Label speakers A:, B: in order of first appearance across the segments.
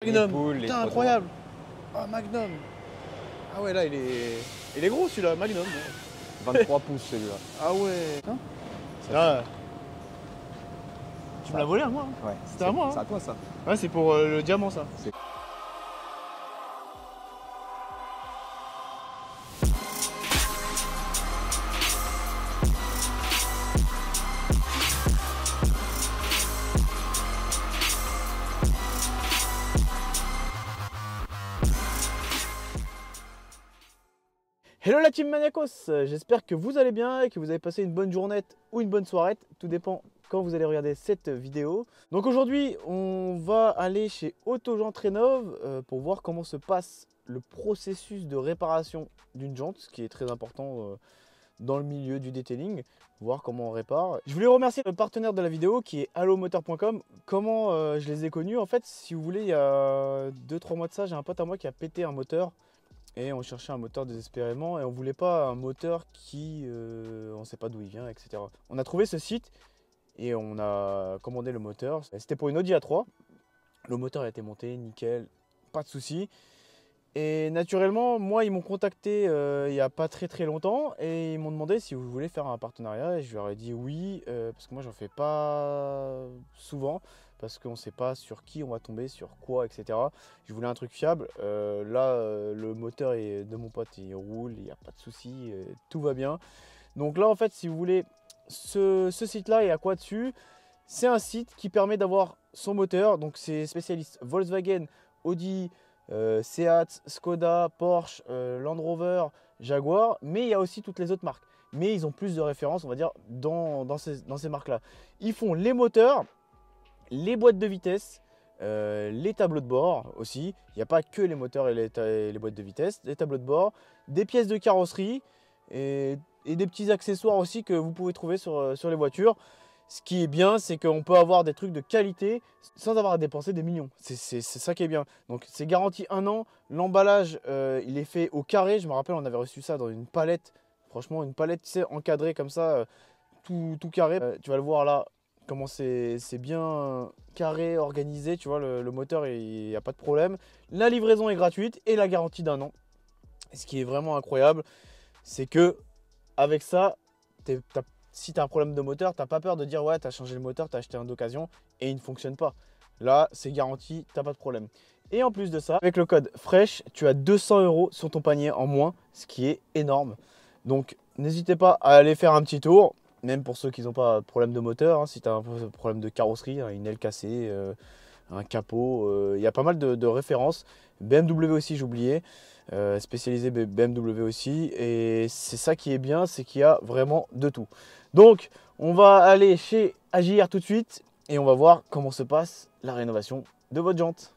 A: Magnum, putain incroyable. Ah Magnum. Ah ouais là il est gros celui-là, Magnum.
B: 23 pouces celui-là.
A: Ah ouais. Hein là, tu me l'as volé à moi.
B: Ouais.
A: C'était à moi. Hein.
B: C'est à toi ça.
A: Ouais c'est pour le diamant ça. Hello la team Maniacos, j'espère que vous allez bien et que vous avez passé une bonne journée ou une bonne soirée, tout dépend quand vous allez regarder cette vidéo. Donc aujourd'hui on va aller chez Autojante Rénov pour voir comment se passe le processus de réparation d'une jante, ce qui est très important dans le milieu du detailing, voir comment on répare. Je voulais remercier le partenaire de la vidéo qui est allomoteur.com. Comment je les ai connus? En fait, si vous voulez, il y a 2-3 mois de ça, j'ai un pote à moi qui a pété un moteur. Et on cherchait un moteur désespérément et on voulait pas un moteur qui, on ne sait pas d'où il vient, etc. On a trouvé ce site et on a commandé le moteur. C'était pour une Audi A3. Le moteur a été monté, nickel, pas de souci. Et naturellement, moi, ils m'ont contacté il n'y a pas très longtemps et ils m'ont demandé si vous voulez faire un partenariat. Et je leur ai dit oui, parce que moi, j'en fais pas souvent. Parce qu'on ne sait pas sur qui on va tomber, sur quoi, etc. Je voulais un truc fiable. Le moteur de mon pote, il roule, il n'y a pas de souci, tout va bien. Donc là, en fait, si vous voulez, ce site-là est à quoi dessus? C'est un site qui permet d'avoir son moteur. Donc c'est spécialiste Volkswagen, Audi, Seat, Skoda, Porsche, Land Rover, Jaguar. Mais il y a aussi toutes les autres marques. Mais ils ont plus de références, on va dire, dans ces marques-là. Ils font les moteurs, les boîtes de vitesse, les tableaux de bord aussi. Il n'y a pas que les moteurs et les boîtes de vitesse, les tableaux de bord, des pièces de carrosserie et des petits accessoires aussi que vous pouvez trouver sur les voitures. Ce qui est bien, c'est qu'on peut avoir des trucs de qualité sans avoir à dépenser des millions. C'est ça qui est bien. Donc c'est garanti 1 an. L'emballage, il est fait au carré. Je me rappelle, on avait reçu ça dans une palette. Franchement, une palette, tu sais, encadrée comme ça, tout carré. Tu vas le voir là. Comment c'est bien carré, organisé, tu vois, le moteur, il n'y a pas de problème. La livraison est gratuite et la garantie d'1 an. Ce qui est vraiment incroyable, c'est que avec ça, si tu as un problème de moteur, tu n'as pas peur de dire ouais, tu as changé le moteur, tu as acheté un d'occasion et il ne fonctionne pas. Là, c'est garanti, tu n'as pas de problème. Et en plus de ça, avec le code FRESH, tu as 200 € sur ton panier en moins, ce qui est énorme. Donc, n'hésitez pas à aller faire un petit tour. Même pour ceux qui n'ont pas de problème de moteur, hein, si tu as un problème de carrosserie, une aile cassée, un capot, il y a pas mal de références. BMW aussi, j'ai oublié, spécialisé BMW aussi. Et c'est ça qui est bien, c'est qu'il y a vraiment de tout. Donc, on va aller chez AJR tout de suite et on va voir comment se passe la rénovation de votre jante.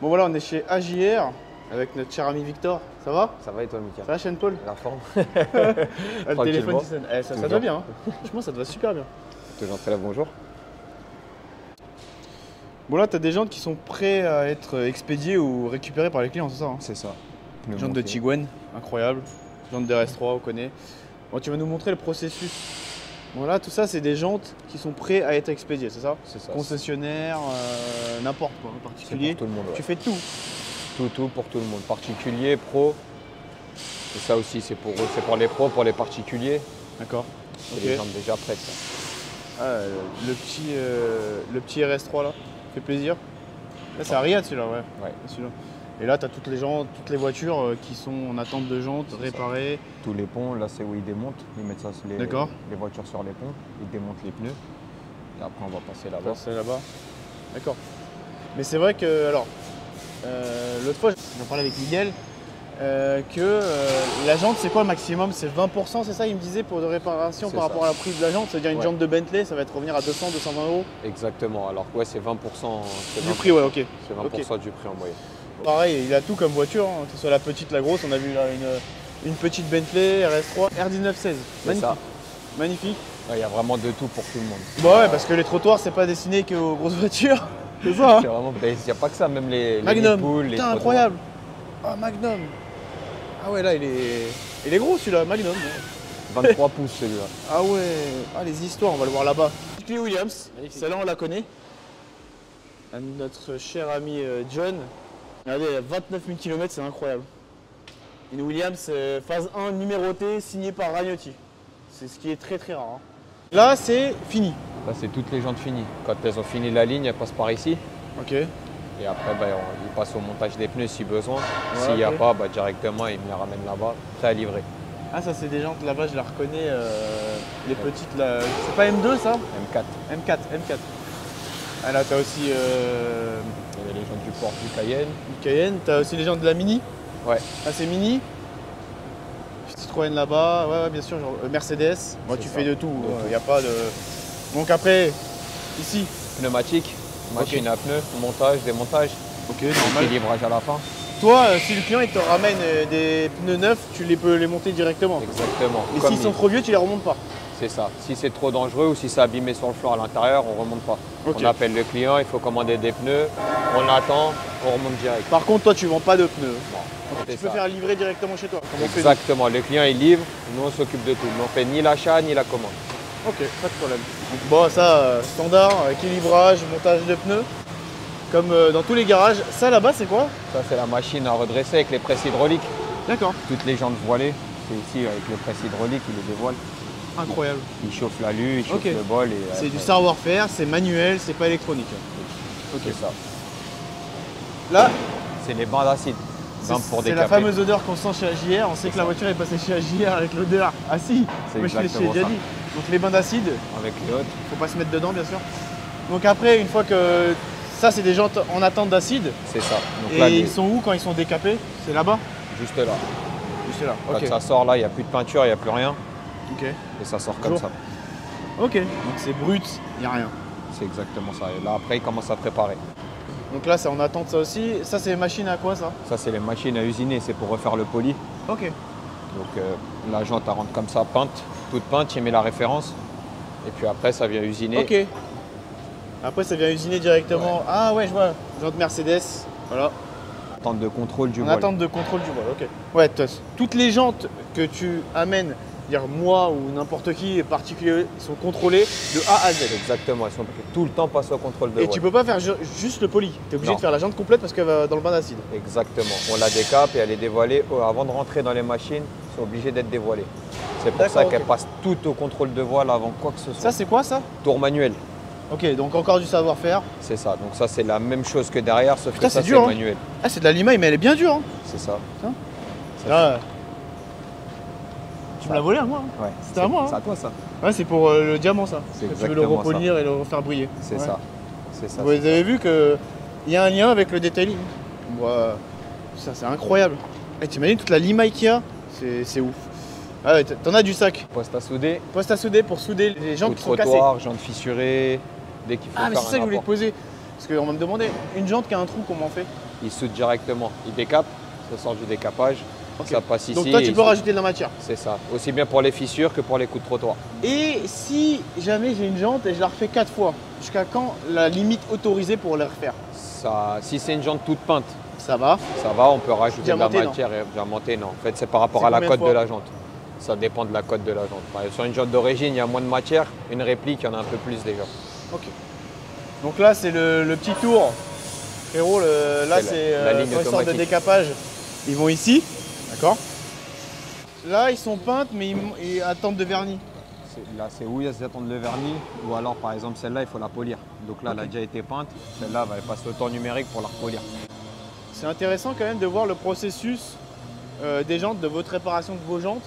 A: Bon voilà, on est chez AJR. Avec notre cher ami Victor, ça va?
B: Ça va et toi Mika?
A: Ça va Shane Paul?
B: La forme.
A: Le téléphone qui sonne. Ça te va bien, hein. Franchement ça te va super bien.
B: Autojante Rénov, bonjour.
A: Bon là tu as des jantes qui sont prêts à être expédiées ou récupérées par les clients, c'est ça hein?
B: C'est ça.
A: Jantes de Tiguan, incroyable. Jantes de RS3, on connaît. Bon tu vas nous montrer le processus. Bon là tout ça c'est des jantes qui sont prêts à être expédiées, c'est ça?
B: C'est ça.
A: Concessionnaire, n'importe quoi, en particulier.
B: Pour tout le monde, ouais.
A: Tu fais tout?
B: Tout pour tout le monde, particulier, pro. Et ça aussi c'est pour eux, c'est pour les pros, pour les particuliers.
A: D'accord.
B: C'est des jantes déjà prêtes.
A: Ah, le petit RS3 là, fait plaisir. Là c'est Ariad celui-là, ouais. Celui-là. Et là tu as toutes les voitures qui sont en attente de jantes, réparées.
B: Tous les ponts, là c'est où ils démontent, ils mettent ça sur les voitures sur les ponts, ils démontent les pneus. Et après on va passer là-bas.
A: Passer là-bas. D'accord. Mais c'est vrai que, alors, l'autre fois j'en parlais avec Miguel, que la jante c'est quoi le maximum? C'est 20%, c'est ça il me disait pour de réparation par rapport à la prise de la jante? C'est-à-dire une jante de Bentley, ça va être revenir à 200-220 €?
B: Exactement, alors ouais c'est 20%.
A: Du prix, ouais, ok.
B: C'est 20% du prix en moyenne.
A: Pareil, il a tout comme voiture, hein, que ce soit la petite, la grosse. On a vu là une petite Bentley RS3 R1916. Magnifique. Ça. Magnifique.
B: Il y a vraiment de tout pour tout le monde.
A: Bah ouais, parce que les trottoirs c'est pas destiné qu'aux grosses voitures. C'est ça hein.
B: Il n'y a pas que ça, même les
A: Magnum,
B: poules, les
A: putain incroyable. Ah Magnum. Ah ouais là il est gros celui-là, Magnum.
B: 23 pouces celui-là.
A: Ah ouais, ah les histoires, on va le voir là-bas. Williams, celle-là on la connaît. à notre cher ami John. Regardez, 29 000 km, c'est incroyable. Une Williams phase 1 numérotée, signée par Ragnotti. C'est ce qui est très rare. Hein. Là, c'est fini.
B: Là, c'est toutes les jantes finies. Quand elles ont fini la ligne, elles passent par ici.
A: Ok.
B: Et après, ils passent au montage des pneus si besoin.
A: Ouais,
B: S'il n'y a pas, directement, ils me les ramènent là-bas, prêt à livrer.
A: Ah, ça, c'est des jantes là-bas, je la reconnais. Les petites là. C'est pas M2 ça?
B: M4.
A: M4. Ah, là, t'as aussi.
B: Il y a les jantes du port du Cayenne.
A: Du Cayenne. T'as aussi les jantes de la Mini?
B: Ouais.
A: Ah, c'est Mini? Citroën là-bas, ouais, bien sûr, genre, Mercedes. Moi, tu fais de tout. Il n'y a pas de. Donc après, ici.
B: Pneumatique, machine à pneus, montage, démontage.
A: Ok, normal.
B: Livrage à la fin.
A: Toi, si le client il te ramène des pneus neufs, tu peux les monter directement.
B: Exactement.
A: Mais s'ils sont trop vieux, tu les remontes pas.
B: C'est ça. Si c'est trop dangereux ou si c'est abîmé sur le floor à l'intérieur, on ne remonte pas.
A: Okay.
B: On appelle le client, il faut commander des pneus, on attend, on remonte direct.
A: Par contre, toi, tu vends pas de pneus.
B: Bon,
A: tu peux faire livrer directement chez toi.
B: Exactement. Le client il livre, nous on s'occupe de tout. Nous on fait ni l'achat ni la commande.
A: Ok, pas de problème. Donc, bon, ça, standard, équilibrage, montage de pneus. Comme dans tous les garages. Ça là-bas, c'est quoi?
B: Ça, c'est la machine à redresser avec les presses hydrauliques.
A: D'accord.
B: Toutes les jantes voilées. C'est ici avec les presses hydrauliques, il les dévoile.
A: Incroyable.
B: Il chauffe l'alu, il chauffe le bol.
A: C'est du savoir-faire, c'est manuel, c'est pas électronique.
B: Ok. C'est ça.
A: Là,
B: c'est les bandes d'acide.
A: C'est la fameuse odeur qu'on sent chez AJR. On sait que la voiture est passée chez AJR avec l'odeur. Ah si, moi je l'ai déjà dit. Donc les bains d'acide.
B: Avec les hautes.
A: Faut pas se mettre dedans, bien sûr. Donc après, une fois que ça, c'est des jantes en attente d'acide.
B: C'est ça. Donc
A: et
B: là,
A: ils sont où quand ils sont décapés? C'est là-bas?
B: Juste là.
A: Juste là.
B: Quand ça sort là, il n'y a plus de peinture, il n'y a plus rien.
A: Ok.
B: Et ça sort comme ça.
A: Ok. Donc c'est brut, il n'y a rien.
B: C'est exactement ça. Et là, après, ils commencent à préparer.
A: Donc là, c'est en attente ça aussi. Ça, c'est les machines à quoi ça?
B: Ça, c'est les machines à usiner. C'est pour refaire le poli.
A: Ok.
B: Donc la jante, elle rentre comme ça, peinte, toute peinte, tu mets la référence. Et puis après, ça vient usiner.
A: Ok. Après, ça vient usiner directement. Ouais. Ah ouais, je vois. Jante Mercedes. Voilà.
B: Attente de contrôle du voile.
A: Attente de contrôle du voile, ok. Ouais, toutes les jantes que tu amènes, dire moi ou n'importe qui particulier, sont contrôlées de A à Z.
B: Exactement, ils sont tout le temps passés au contrôle de voile.
A: Et tu peux pas faire juste le poli. Tu es obligé de faire la jante complète parce qu'elle va dans le bain d'acide.
B: Exactement. On la décape et elle est dévoilée. Avant de rentrer dans les machines, ils sont obligés d'être dévoilées. C'est pour ça qu'elle passe tout au contrôle de voile avant quoi que ce soit.
A: Ça, c'est quoi ça?
B: Tour manuel.
A: Ok, donc encore du savoir-faire.
B: C'est ça, donc ça c'est la même chose que derrière, sauf que ça c'est
A: dur,
B: manuel.
A: Ah, c'est de la limaille, mais elle est bien dure. Hein.
B: C'est ça.
A: Là, tu me l'as volé à moi. Hein.
B: Ouais.
A: C'était à moi. Hein.
B: C'est à toi ça.
A: Ouais, c'est pour le diamant ça.
B: C'est
A: tu veux le repolir et le refaire briller.
B: C'est ça. C'est ça.
A: Vous avez vu qu'il y a un lien avec le detailing. Ça c'est incroyable. Et t'imagines toute la limaille qu'il y a? C'est ouf. Ah ouais, t'en as du sac.
B: Poste à souder.
A: Poste à souder pour souder les jantes qui sont cassées.
B: Trottoir, jantes fissurées, dès qu'il faut faire un
A: mais c'est ça que je voulais te poser. Parce qu'on va me demander, une jante qui a un trou, comment on fait?
B: Il soude directement. Il décape, ça sort du décapage, ça passe ici.
A: Donc toi tu peux rajouter de la matière?
B: C'est ça. Aussi bien pour les fissures que pour les coups de trottoir.
A: Et si jamais j'ai une jante et je la refais 4 fois, jusqu'à quand la limite autorisée pour la refaire?
B: Ça, si c'est une jante toute peinte,
A: ça va,
B: on peut rajouter de la matière et diamanter, non. En fait, c'est par rapport à la cote de la jante. Ça dépend de la cote de la jante. Sur une jante d'origine, il y a moins de matière. Une réplique, il y en a un peu plus déjà.
A: Ok. Donc là, c'est le petit tour. Frérot, là, c'est quand ils sortent de décapage. Ils vont ici, d'accord? Là, ils sont peintes, mais ils attendent de vernis.
B: Là, c'est où ils attendent le vernis. Ou alors, par exemple, celle-là, il faut la polir. Donc là, elle a déjà été peinte. Celle-là, elle passe au temps numérique pour la repolir.
A: C'est intéressant quand même de voir le processus des jantes, de votre réparation de vos jantes.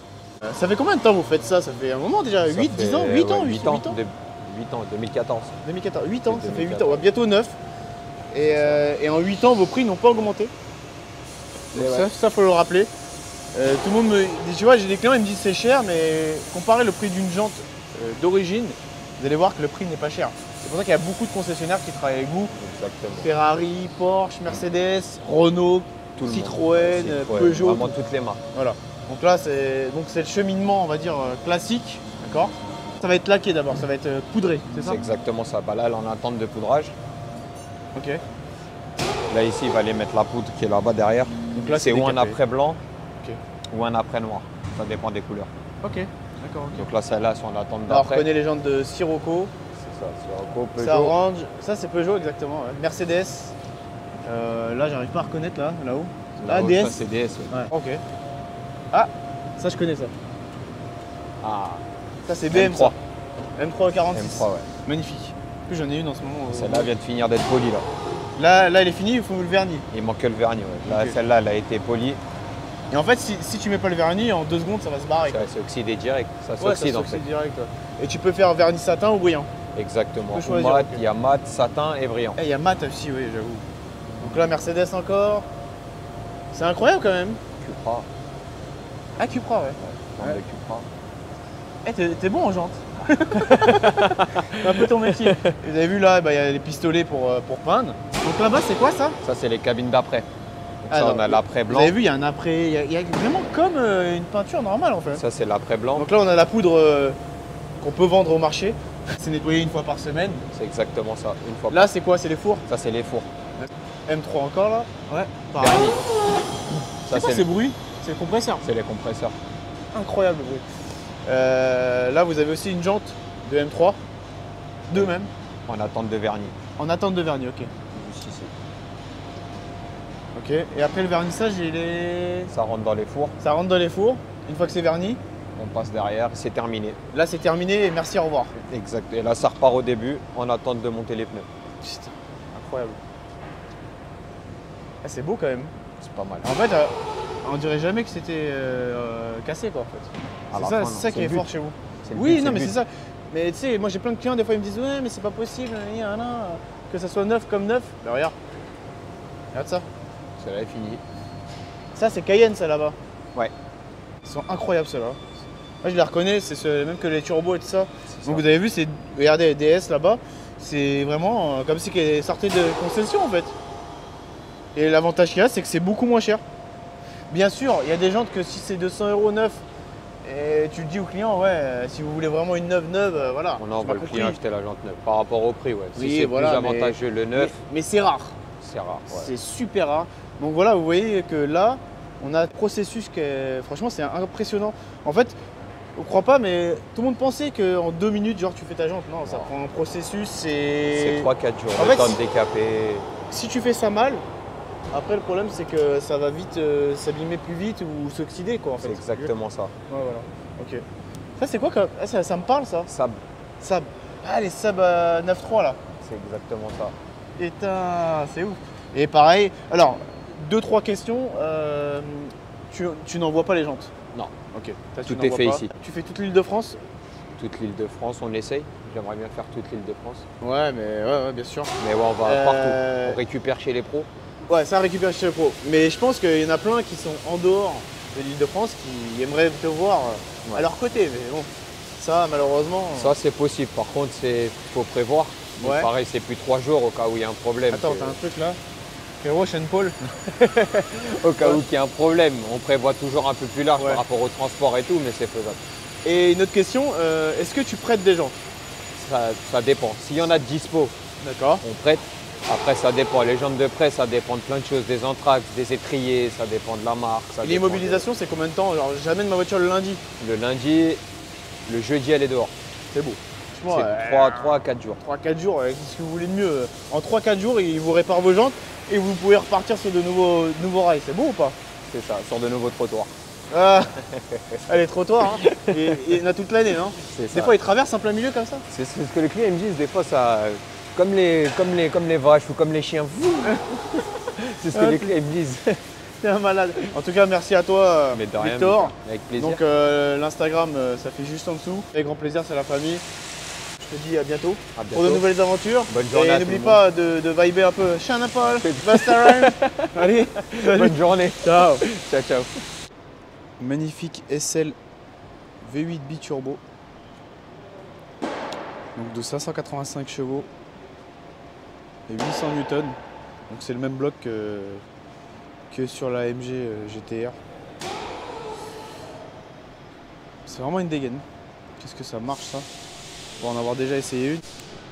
A: Ça fait combien de temps vous faites ça? Ça fait un moment déjà, 8, 10 ans? 8 ans,
B: 8 ans, 2014.
A: 2014, 8 ans, ça fait 8 ans, bientôt 9. Et en 8 ans, vos prix n'ont pas augmenté. Ça, faut le rappeler. Tout le monde me dit, tu vois, j'ai des clients, ils me disent c'est cher, mais comparez le prix d'une jante d'origine, vous allez voir que le prix n'est pas cher. C'est pour ça qu'il y a beaucoup de concessionnaires qui travaillent avec vous.
B: Exactement.
A: Ferrari, Porsche, Mercedes, Renault, Citroën, Peugeot.
B: Vraiment toutes les marques.
A: Voilà. Donc là, c'est le cheminement, on va dire, classique, d'accord? Ça va être laqué d'abord, ça va être poudré, c'est ça?
B: C'est exactement ça. Là, elle est en attente de poudrage.
A: Ok.
B: Là, ici, il va aller mettre la poudre qui est là-bas derrière. Donc là, c'est ou un après blanc ou un après noir. Ça dépend des couleurs.
A: Ok, d'accord.
B: Donc là, celles-là sont en attente d'après.
A: Alors, on reconnaît les jantes de Sirocco.
B: ça, Sirocco, Peugeot.
A: Ça range. Ça c'est Peugeot exactement. Ouais. Mercedes. Là j'arrive pas à reconnaître là-haut. Là, DS.
B: Ça c'est DS.
A: Ouais. Ok. Ah, ça je connais ça.
B: Ah.
A: Ça c'est BM.
B: M3.
A: M3 46.
B: M3 ouais.
A: Magnifique. En plus j'en ai une en ce moment.
B: Celle-là vient de finir d'être polie là.
A: Là elle est finie, il faut le vernis.
B: Il manque que le vernis. Ouais. Là,
A: Okay.
B: celle-là, elle a été polie.
A: Et en fait, si tu mets pas le vernis, en 2 secondes, ça va se barrer.
B: Ça va s'oxyder direct. Ça
A: Ouais,
B: s'oxyde en fait.
A: direct. Ouais. Et tu peux faire vernis satin ou brillant.
B: Exactement.
A: Tu peux choisir,
B: Mat,
A: ok.
B: il y a mat, satin et brillant.
A: Il y a mat aussi, oui, j'avoue. Donc là, Mercedes encore. C'est incroyable quand même.
B: Cupra.
A: Ah, Cupra, ouais.
B: Bande
A: Ouais.
B: de Cupra.
A: Eh, t'es bon en jante. C'est un peu ton métier. Vous avez vu là, il y a les pistolets pour peindre. Donc là-bas, c'est quoi ça?
B: Ça, c'est les cabines d'après. Donc ça,
A: Alors,
B: on a l'après
A: Vous
B: blanc.
A: avez vu, il y a un après. Il y a vraiment comme une peinture normale en fait.
B: Ça, c'est l'après blanc.
A: Donc là, on a la poudre qu'on peut vendre au marché. C'est nettoyé une fois par semaine.
B: C'est exactement ça. Une fois
A: Là, c'est quoi? C'est les fours?
B: Ça, c'est les fours.
A: M3 encore là? Ouais. Pareil.
B: Ça,
A: C'est quoi ces bruits? C'est le compresseur.
B: c'est les compresseurs.
A: Incroyable le bruit. Là, vous avez aussi une jante de M3. Deux même.
B: En attente de vernis.
A: En attente de vernis, ok.
B: Juste ici.
A: Ok. Et après le vernissage,
B: Ça rentre dans les fours.
A: ça rentre dans les fours. Une fois que c'est verni,
B: On passe derrière. C'est terminé.
A: là c'est terminé et merci, au revoir.
B: Exact. Et là, ça repart au début en attente de monter les pneus.
A: Putain, incroyable. Ah, c'est beau quand même.
B: C'est pas mal.
A: En fait, on dirait jamais que c'était cassé quoi en fait.
B: À la
A: C'est ça,
B: fin,
A: c'est
B: non,
A: ça qui
B: le
A: est
B: but.
A: fort chez vous.
B: C'est le
A: Oui,
B: but,
A: non mais
B: le
A: c'est
B: but.
A: ça. Mais tu sais, moi j'ai plein de clients, des fois ils me disent ouais mais c'est pas possible, que ça soit neuf comme neuf. Mais regarde. Regarde ça.
B: Celle-là est finie.
A: Ça c'est Cayenne ça là-bas.
B: Ouais.
A: Ils sont incroyables ceux-là. Moi je les reconnais, c'est même que les turbos et tout ça.
B: C'est
A: Donc
B: ça.
A: vous avez vu, regardez DS là-bas, c'est vraiment comme si qu'elle sortait de concession en fait. Et l'avantage qu'il y a, c'est que c'est beaucoup moins cher. Bien sûr, il y a des jantes que si c'est 200 € neuf, et tu le dis au client, ouais, si vous voulez vraiment une neuve, voilà.
B: On
A: tu
B: envoie
A: m'as
B: le
A: compris.
B: client acheter la jante neuve. Par rapport au prix, ouais.
A: Oui,
B: Si c'est
A: voilà,
B: plus avantageux le neuf,
A: Mais c'est rare,
B: c'est rare. Ouais.
A: c'est super rare. Donc voilà, vous voyez que là, on a un processus qui est, franchement, c'est impressionnant. En fait, on croit pas, mais tout le monde pensait qu'en 2 minutes, genre tu fais ta jante. Non, ça
B: Non.
A: prend un processus,
B: C'est 3-4 jours.
A: En
B: Le
A: fait,
B: temps de décaper.
A: si tu fais ça mal, après le problème c'est que ça va vite s'abîmer plus vite ou s'oxyder quoi en fait.
B: C'est exactement ça.
A: Ouais, voilà. Ok. Ça c'est quoi comme... ça me parle ça.
B: Ça,
A: Sab. Ah les Sab 9.3 là.
B: c'est exactement ça.
A: Putain, c'est ouf. Et pareil, alors 2-3 questions. Tu n'envoies pas les jantes?
B: Non.
A: Ok. Ça, tu
B: Tout est
A: n'envoies
B: fait
A: pas.
B: ici.
A: Tu fais toute l'île de France?
B: Toute l'île de France, on essaye. J'aimerais bien faire toute l'île de France.
A: Ouais, mais ouais, bien sûr.
B: Mais ouais, on va
A: Euh,
B: partout. On récupère chez les pros.
A: Ouais, ça récupère chez le pro. Mais je pense qu'il y en a plein qui sont en dehors de l'île de France qui aimeraient te voir à leur côté. Mais bon, ça malheureusement.
B: Ça, c'est possible. Par contre, il faut prévoir. Donc,
A: Ouais.
B: pareil, c'est plus 3 jours au cas où il y a un problème.
A: Attends,
B: que-
A: t'as un truc là? Frérot, Sean Paul.
B: Au cas où il y a un problème. On prévoit toujours un peu plus large
A: Ouais.
B: par rapport au transport et tout, mais c'est faisable.
A: Et une autre question, est-ce que tu prêtes des gens?
B: Ça dépend. S'il y en a de dispo,
A: D'accord.
B: on prête. Après, ça dépend. Les jantes de prêt, ça dépend de plein de choses. Des entraxes, des étriers, ça dépend de la marque. Ça
A: Et
B: dépend
A: l'immobilisation, c'est combien de temps? Genre, j'amène ma voiture le lundi.
B: Le lundi, le jeudi, elle est dehors.
A: C'est beau.
B: C'est
A: Franchement,
B: 3 à 4 jours.
A: 3-4 jours, qu'est-ce que vous voulez de mieux? En 3-4 jours, ils vous réparent vos jantes et vous pouvez repartir sur de nouveaux rails. C'est beau ou pas?
B: C'est ça, sur de nouveaux trottoirs.
A: Ah, allez, trottoir, hein. Et il y en a toute l'année, non?
B: C'est
A: Des
B: ça.
A: fois, ils traversent en plein milieu comme ça.
B: C'est ce que les clients me disent. Des fois, ça, comme les vaches ou comme les chiens. C'est ce que
A: Ah,
B: les clients me disent.
A: T'es un malade. En tout cas, merci à toi,
B: Mais de rien,
A: Victor.
B: avec plaisir.
A: Donc l'Instagram, ça fait juste en dessous. Avec grand plaisir, c'est la famille. Je te dis à bientôt,
B: À bientôt.
A: pour de nouvelles aventures.
B: Bonne journée à
A: Et
B: tout
A: n'oublie
B: le
A: pas de vibrer un peu. Sean Paul, Basta Rhymes. Allez, salut.
B: Bonne journée.
A: Ciao.
B: Ciao, ciao.
A: Magnifique SL V8 biturbo. Donc de 585 chevaux et 800 Newton. Donc c'est le même bloc que sur la MG GTR. C'est vraiment une dégaine. Qu'est-ce que ça marche ça? Pour en avoir déjà essayé une.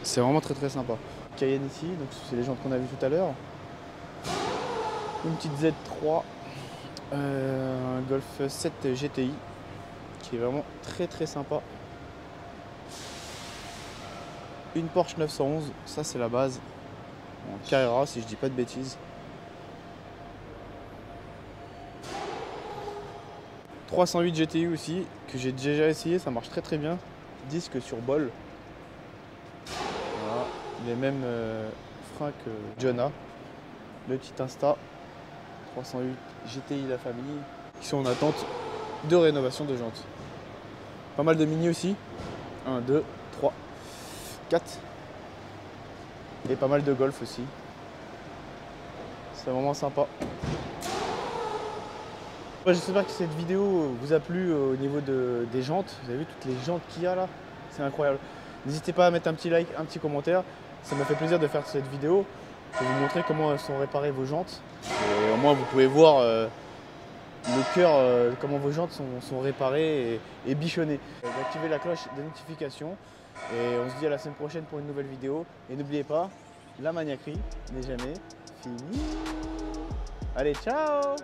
A: C'est vraiment très très sympa. Cayenne ici, donc c'est les jantes qu'on a vu tout à l'heure. Une petite Z3. Un Golf 7 GTI qui est vraiment très très sympa. une Porsche 911, ça c'est la base. En Carrera si je dis pas de bêtises. 308 GTI aussi, que j'ai déjà essayé, ça marche très très bien. Disque sur bol. Voilà, les mêmes freins que Jonah. Le petit Insta 308 GTI la famille, qui sont en attente de rénovation de jantes. Pas mal de mini aussi. 1, 2, 3, 4. Et pas mal de Golf aussi. C'est vraiment sympa. J'espère que cette vidéo vous a plu au niveau des jantes. Vous avez vu toutes les jantes qu'il y a là? C'est incroyable. N'hésitez pas à mettre un petit like, un petit commentaire. Ça m'a fait plaisir de faire cette vidéo pour vous montrer comment sont réparées vos jantes. Et au moins vous pouvez voir le cœur, comment vos jantes sont réparées et bichonnées. Activez la cloche de notification et on se dit à la semaine prochaine pour une nouvelle vidéo. Et n'oubliez pas, la maniaquerie n'est jamais finie. Allez, ciao!